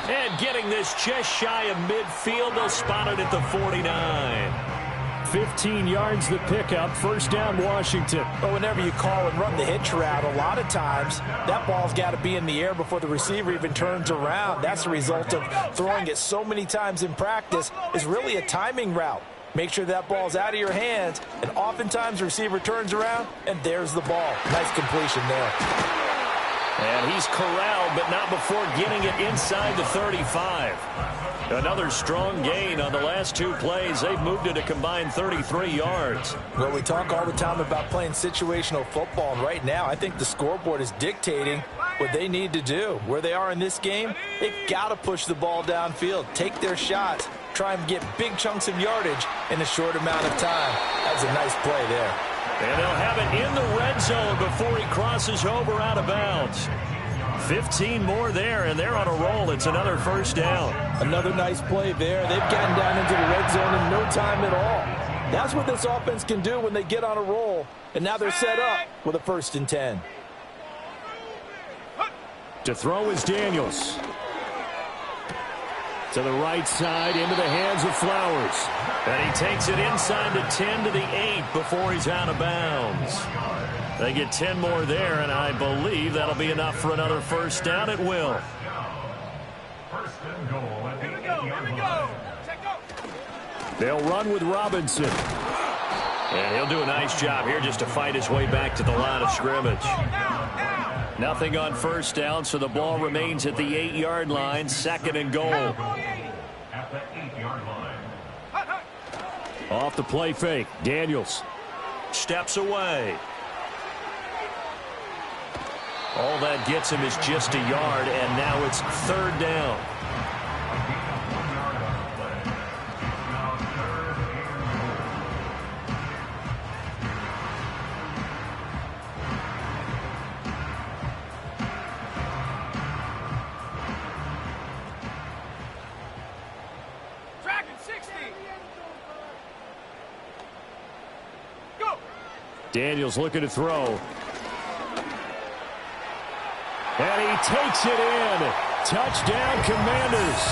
And getting this just shy of midfield, they'll spot it at the 49. 15 yards the pickup, first down Washington. But whenever you call and run the hitch route, a lot of times that ball's got to be in the air before the receiver even turns around. That's the result of throwing it so many times in practice. Is really a timing route. Make sure that ball's out of your hands, and oftentimes the receiver turns around, and there's the ball. Nice completion there. And he's corralled, but not before getting it inside the 35. Another strong gain on the last 2 plays. They've moved it a combined 33 yards. Well, we talk all the time about playing situational football, and right now I think the scoreboard is dictating what they need to do. Where they are in this game, they've got to push the ball downfield, take their shots, try and get big chunks of yardage in a short amount of time. That's a nice play there. And they'll have it in the red zone before he crosses over out of bounds. 15 more there, and they're on a roll. It's another first down. Another nice play there. They've gotten down into the red zone in no time at all. That's what this offense can do when they get on a roll. And now they're set up with a 1st and 10. To throw is Daniels. To the right side, into the hands of Flowers. And he takes it inside the 10 to the 8 before he's out of bounds. They get 10 more there, and I believe that'll be enough for another first down. It will. Here we go. They'll run with Robinson. And he'll do a nice job here just to fight his way back to the line of scrimmage. Nothing on first down, so the ball remains at the 8-yard line, 2nd and goal. At the 8-yard line. Off the play fake, Daniels. Steps away. All that gets him is just a yard, and now it's 3rd down. Daniels looking to throw. And he takes it in. Touchdown, Commanders.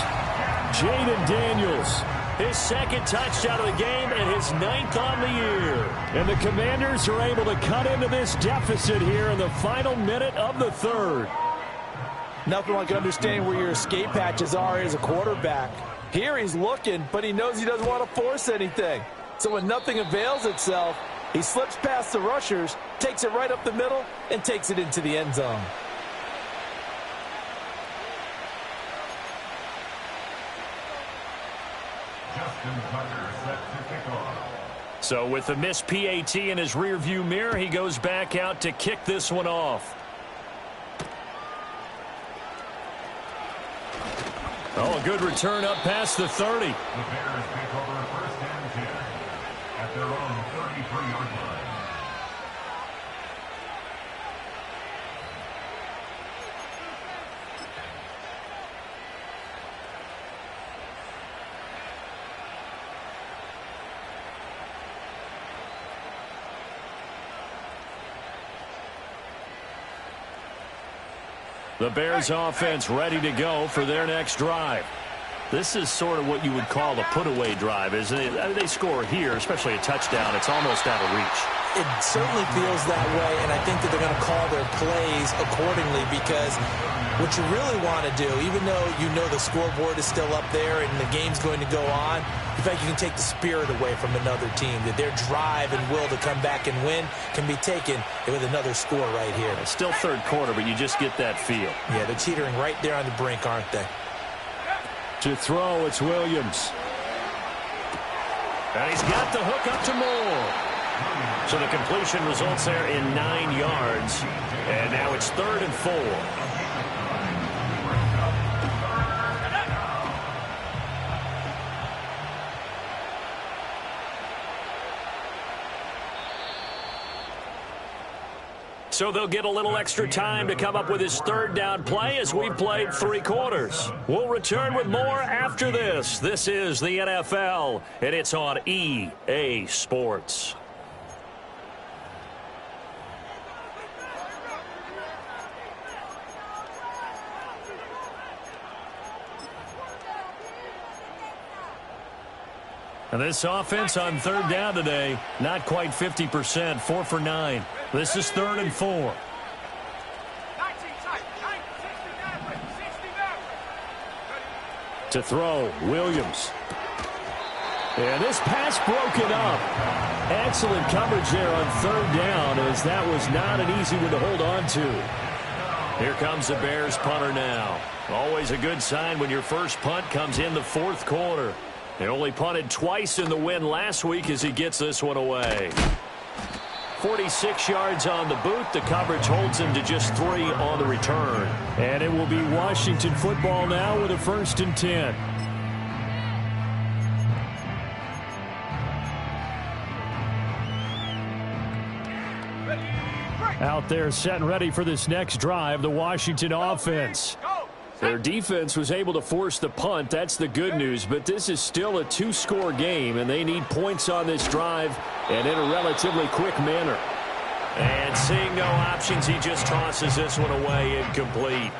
Jaden Daniels. His 2nd touchdown of the game and his 9th on the year. And the Commanders are able to cut into this deficit here in the final minute of the 3rd. Nothing like understanding where your escape hatches are as a quarterback. Here he's looking, but he knows he doesn't want to force anything. So when nothing avails itself, he slips past the rushers, takes it right up the middle, and takes it into the end zone. So with the missed PAT in his rearview mirror, he goes back out to kick this one off. Oh, a good return up past the 30. The Bears take over 1st and 10 at their own 33-yard line. The Bears offense ready to go for their next drive. This is sort of what you would call a put-away drive, isn't it? I mean, they score here, especially a touchdown. It's almost out of reach. It certainly feels that way, and I think that they're going to call their plays accordingly because what you really want to do, even though you know the scoreboard is still up there and the game's going to go on, in fact, you can take the spirit away from another team, that their drive and will to come back and win can be taken with another score right here. It's still third quarter, but you just get that feel. Yeah, they're teetering right there on the brink, aren't they? To throw, it's Williams. And he's got the hook up to Moore. So the completion results there in 9 yards. And now it's 3rd and 4. So they'll get a little extra time to come up with his 3rd down play as we've played 3 quarters. We'll return with more after this. This is the NFL, and it's on EA Sports. And this offense on 3rd down today, not quite 50%, 4 for 9. This is 3rd and 4. To throw, Williams. And this pass broken up. Excellent coverage there on 3rd down, as that was not an easy one to hold on to. Here comes the Bears punter now. Always a good sign when your first punt comes in the 4th quarter. They only punted twice in the win last week as he gets this one away. 46 yards on the boot. The coverage holds him to just 3 on the return. And it will be Washington football now with a 1st and 10. Out there set and ready for this next drive, the Washington offense. Their defense was able to force the punt. That's the good news. But this is still a 2-score game, and they need points on this drive and in a relatively quick manner. And seeing no options, he just tosses this one away incomplete.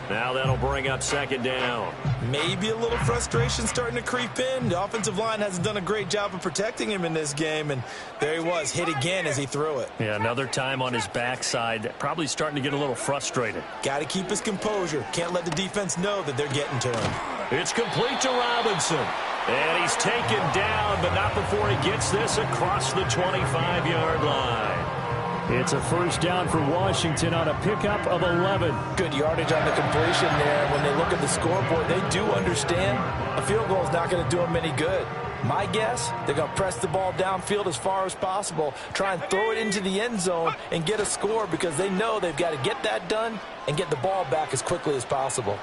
Now that'll bring up 2nd down. Maybe a little frustration starting to creep in. The offensive line hasn't done a great job of protecting him in this game, and there he was, hit again as he threw it. Yeah, another time on his backside, probably starting to get a little frustrated. Got to keep his composure. Can't let the defense know that they're getting to him. It's complete to Robinson. And he's taken down, but not before he gets this across the 25-yard line. It's a 1st down for Washington on a pickup of 11. Good yardage on the completion there. When they look at the scoreboard, they do understand a field goal is not going to do them any good. My guess, they're going to press the ball downfield as far as possible, try and throw it into the end zone and get a score because they know they've got to get that done and get the ball back as quickly as possible.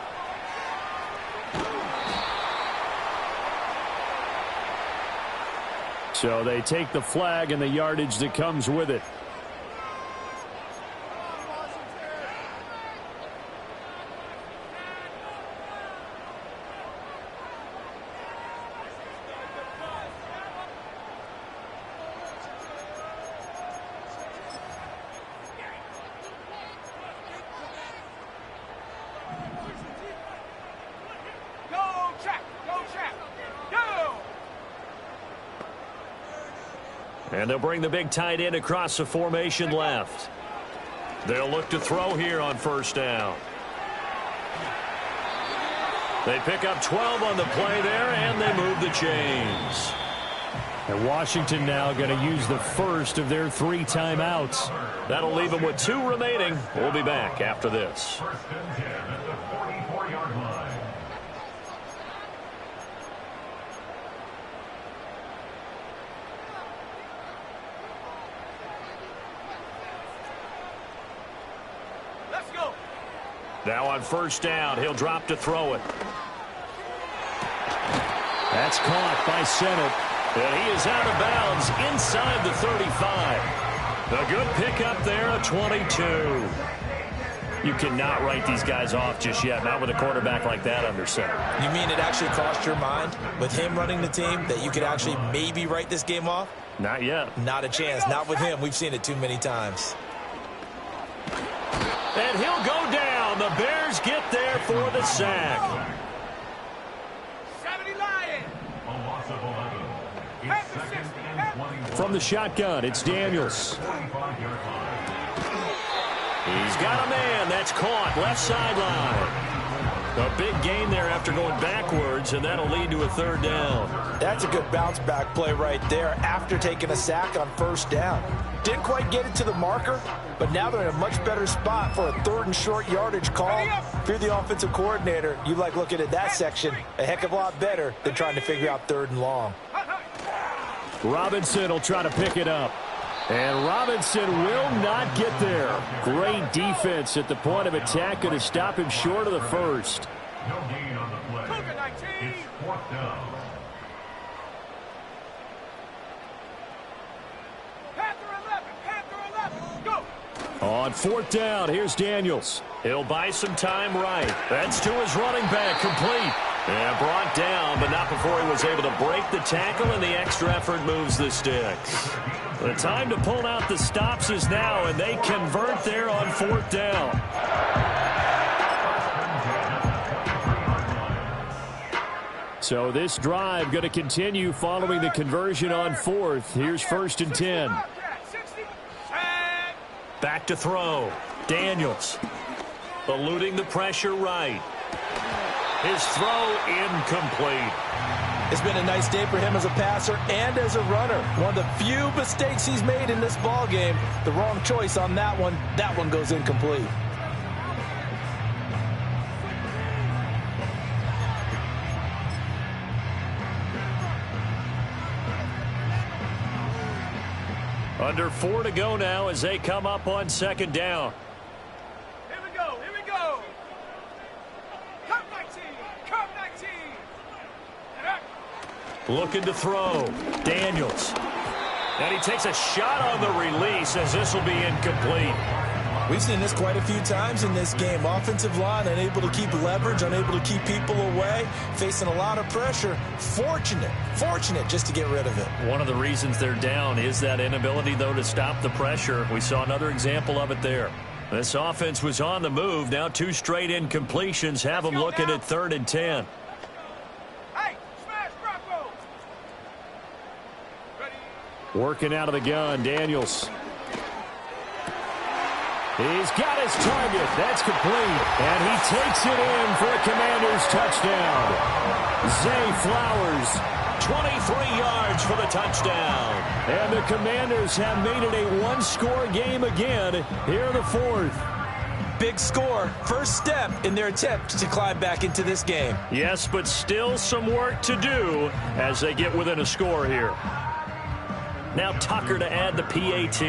So they take the flag and the yardage that comes with it. And they'll bring the big tight end across the formation left. They'll look to throw here on 1st down. They pick up 12 on the play there, and they move the chains. And Washington now going to use the first of their 3 timeouts. That'll leave them with 2 remaining. We'll be back after this. 1st and 10 at the 44-yard line. Now on 1st down, he'll drop to throw it. That's caught by Sennett. And he is out of bounds inside the 35. A good pickup there, a 22. You cannot write these guys off just yet, not with a quarterback like that under center. You mean it actually crossed your mind with him running the team that you could actually maybe write this game off? Not yet. Not a chance. Not with him. We've seen it too many times. And he'll go down And the Bears get there for the sack. 70 Lions. A loss of 11. It's second and 21. From the shotgun, it's Daniels. 25-yard line. He's got a man. That's caught. Left sideline. A big gain there after going backwards, and that'll lead to a third down. That's a good bounce-back play right there after taking a sack on first down. Didn't quite get it to the marker, but now they're in a much better spot for a third and short yardage call. If you're the offensive coordinator, you like looking at that section a heck of a lot better than trying to figure out third and long. Robinson will try to pick it up. And Robinson will not get there. Great defense at the point of attack, going to stop him short of the first. No gain on the play. It's fourth down. Panther 11, go! On fourth down, here's Daniels. He'll buy some time right. That's to his running back, complete. And brought down, but not before he was able to break the tackle, and the extra effort moves the sticks. The time to pull out the stops is now, and they convert there on fourth down. So this drive going to continue following the conversion on fourth. Here's first and 10. Back to throw. Daniels eluding the pressure right. His throw incomplete. It's been a nice day for him as a passer and as a runner. One of the few mistakes he's made in this ball game. The wrong choice on that one. That one goes incomplete. Under 4 to go now as they come up on second down. Here we go, here we go. Come 19, come 19. Looking to throw. Daniels. And he takes a shot on the release as this will be incomplete. We've seen this quite a few times in this game. Offensive line unable to keep leverage, unable to keep people away, facing a lot of pressure. Fortunate just to get rid of it. One of the reasons they're down is that inability, though, to stop the pressure. We saw another example of it there. This offense was on the move. Now 2 straight incompletions have them looking at 3rd and 10. Hey, smash Bronco. Ready. Working out of the gun, Daniels. He's got his target. That's complete. And he takes it in for a Commanders touchdown. Zay Flowers. 23 yards for the touchdown. And the Commanders have made it a one-score game again here in the fourth. Big score. First step in their attempt to climb back into this game. Yes, but still some work to do as they get within a score here. Now Tucker to add the PAT.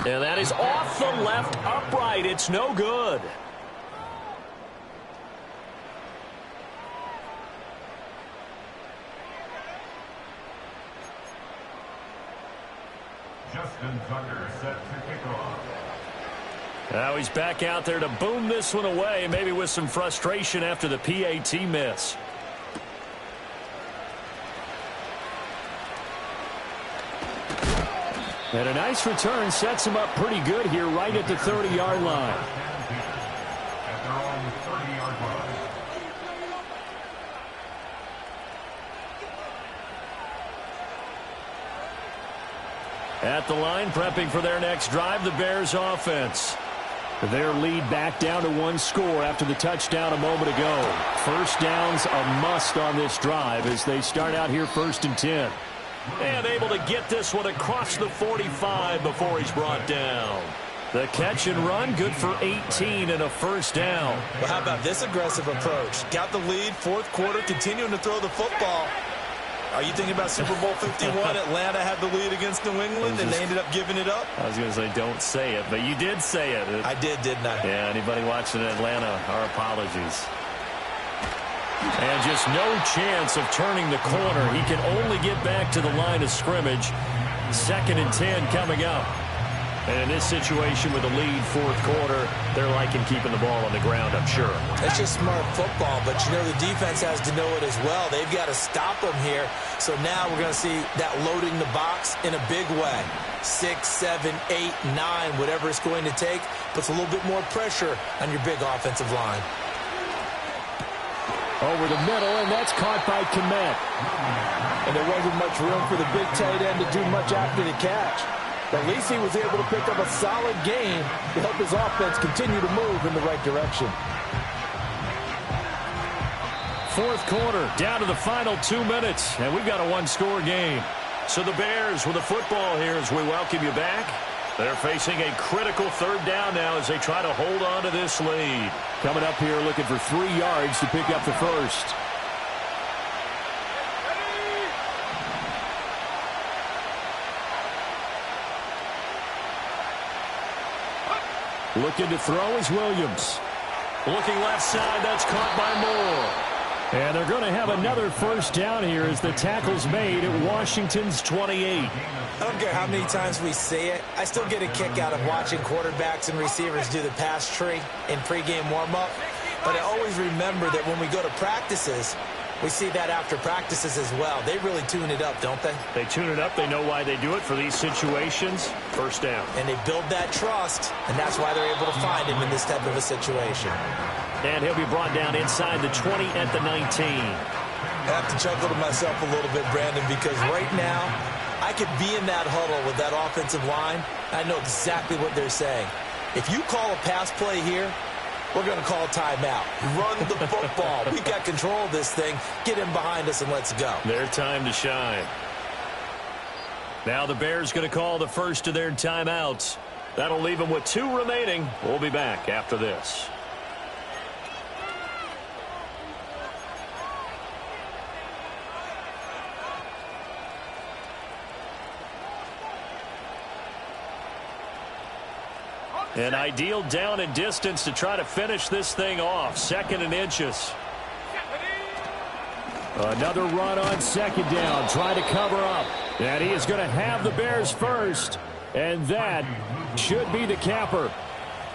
And that is off the left upright. It's no good. Justin Tucker set to kick off. Now he's back out there to boom this one away, maybe with some frustration after the PAT miss. And a nice return sets him up pretty good here right at the 30-yard line. At their own 30-yard line. At the line, prepping for their next drive, the Bears offense. Their lead back down to 1 score after the touchdown a moment ago. First down's a must on this drive as they start out here 1st and 10. And able to get this one across the 45 before he's brought down. The catch and run, good for 18 and a first down. Well, how about this aggressive approach? Got the lead, 4th quarter, continuing to throw the football. Are you thinking about Super Bowl 51? Atlanta had the lead against New England, and they ended up giving it up? I was going to say don't say it, but you did say it. I did, didn't I? Yeah, anybody watching Atlanta, our apologies. And just no chance of turning the corner. He can only get back to the line of scrimmage. 2nd and 10 coming up. And in this situation with the lead fourth quarter, they're liking keeping the ball on the ground, I'm sure. That's just smart football, but you know the defense has to know it as well. They've got to stop them here. So now we're going to see that loading the box in a big way. 6, 7, 8, 9, whatever it's going to take, puts a little bit more pressure on your big offensive line. Over the middle, and that's caught by Gaml. And there wasn't much room for the big tight end to do much after the catch. But at least he was able to pick up a solid gain to help his offense continue to move in the right direction. Fourth quarter, down to the final 2 minutes, and we've got a one-score game. So the Bears with the football here as we welcome you back. They're facing a critical third down now as they try to hold on to this lead. Coming up here looking for 3 yards to pick up the first. Looking to throw is Williams. Looking left side, that's caught by Moore. And they're going to have another first down here as the tackle's made at Washington's 28. I don't care how many times we say it, I still get a kick out of watching quarterbacks and receivers do the pass tree in pregame warm-up. But I always remember that when we go to practices, we see that after practices as well. They really tune it up, don't they? They tune it up. They know why they do it for these situations. First down. And they build that trust, and that's why they're able to find him in this type of a situation. And he'll be brought down inside the 20 at the 19. I have to chuckle to myself a little bit, Brandon, because right now I could be in that huddle with that offensive line. I know exactly what they're saying. If you call a pass play here, we're going to call timeout. Run the football. We've got control of this thing. Get him behind us and let's go. Their time to shine. Now the Bears going to call the first of their timeouts. That'll leave them with 2 remaining. We'll be back after this. An ideal down and distance to try to finish this thing off. 2nd and inches. Another run on 2nd down. Try to cover up. And he is going to have the Bears first. And that should be the capper.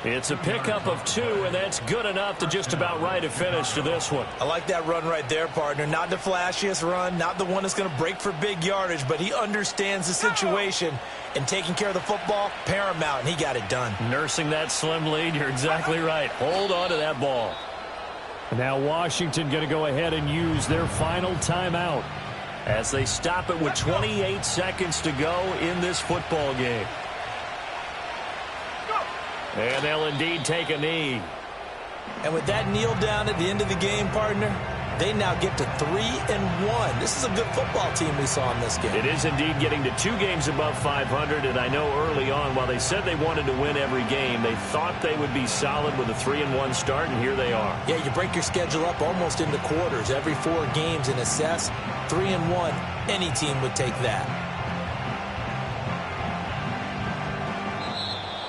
It's a pickup of 2, and that's good enough to just about write a finish to this one. I like that run right there, partner. Not the flashiest run, not the one that's going to break for big yardage, but he understands the situation, and taking care of the football, paramount, and he got it done. Nursing that slim lead, you're exactly right. Hold on to that ball. Now Washington going to go ahead and use their final timeout as they stop it with 28 seconds to go in this football game. And they'll indeed take a knee. And with that kneel down at the end of the game, partner, they now get to 3-1. This is a good football team we saw in this game. It is indeed getting to 2 games above 500, and I know early on, while they said they wanted to win every game, they thought they would be solid with a 3-1 start, and here they are. Yeah, you break your schedule up almost into quarters, every 4 games, and assess 3-1. Any team would take that.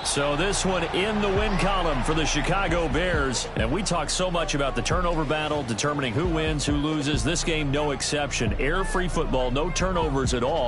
So this one in the win column for the Chicago Bears. And we talk so much about the turnover battle, determining who wins, who loses. This game, no exception. Air-free football, no turnovers at all.